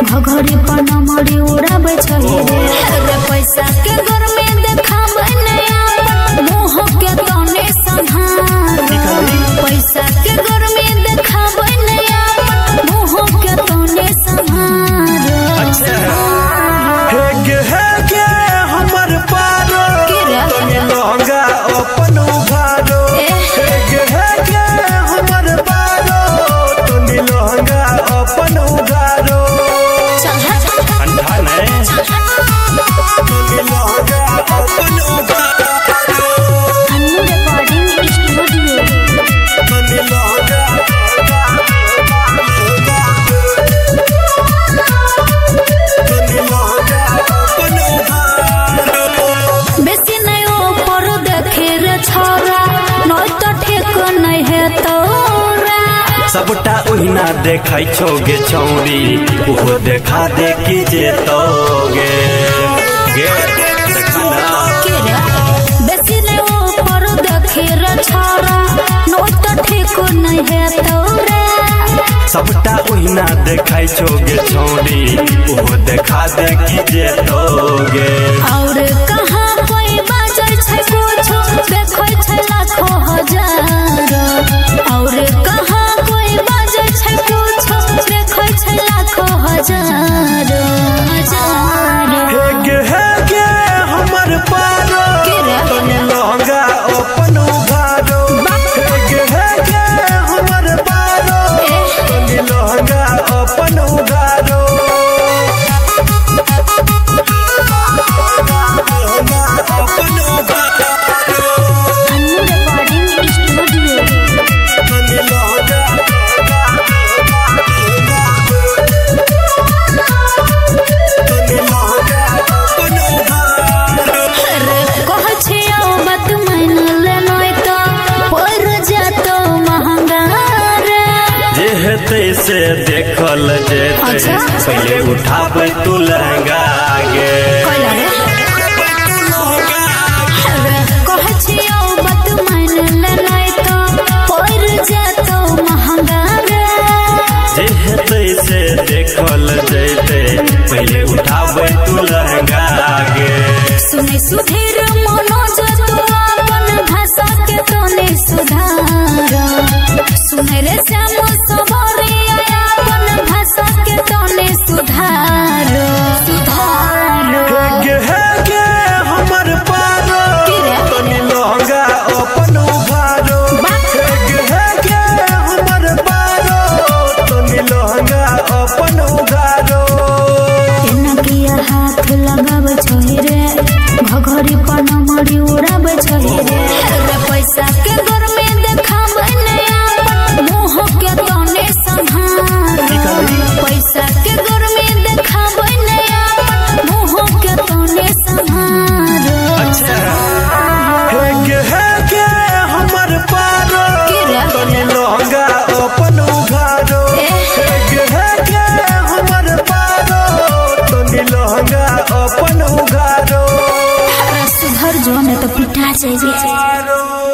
घघरी पर नमरी उड़ाबे छही रे पैसा के घर में देखाबे नया मुंह के तने संहार पैसा के घर में देखाबे नया मुंह के तने संहार है के हमर पारो तनी लहंगा अपन उघारो है के हमर पारो तनी लहंगा अपन उघारो ठंडा नहीं तनी लहंगा अपन उघारो अन्नू रिकॉर्डिंग स्टूडियो तनी लहंगा बेसी नहीं ऊपर देखे रे छोरा नई तो ठेक नहीं है तोरा सबटा ओहिना देखै छोगे छौरी ओहो देखा दे की जेतोगे गे देखना के रे बेसी नहीं ऊपर देखे रे छोरा नई तो ठेक नहीं है तोरा सबटा ओहिना देखै छोगे छौरी ओहो देखा दे की जेतोगे और कहाँ कोई बाजै छै कुछो देखै छै लाखों हजार और कहाँ कोई बाजै छै कुछो देखै छै लाखों हजार है के हमर पारो तनी लहंगा अपन उघारो है के हमर पारो तनी लहंगा अपन उघारो अपन उघारो अन्नू रिकॉर्डिंग स्टूडियो तनी लहंगा तनी लहंगा अपन उघारो रे कहै छै बात मान ले नै तो पर जातो महंगा रे जे हेतै से देखल जेतै अच्छा। पहले उठाबै तू लहंगा गे कहला रे कहै छै बात मान ले नै तो पर जातो महंगा रे जे हेतै से देखल जेतै पहले उठाबै तू लहंगा गे सुने सुधीर मनोज तू अपन भाषा के तने सुधार सुने रे श्याम सबरी अपन भाषा के तने सुधार है के हमर पारो तनी लहंगा अपन उघारो है के हमर पारो तनी लहंगा अपन उघारो किया हाथ लगाब छही रे घघरी पर नमरी उड़ाब छही रे पैसा के घर में देखाबे नया मुंह के तने संहार पैसा के घर में देखाबे नया मुंह के तने संहार है के हमर पारो तनी लहंगा अपन उघारो है के हमर पारो तनी लहंगा अपन उघारो सुधर जो नहीं तो पिटा जाए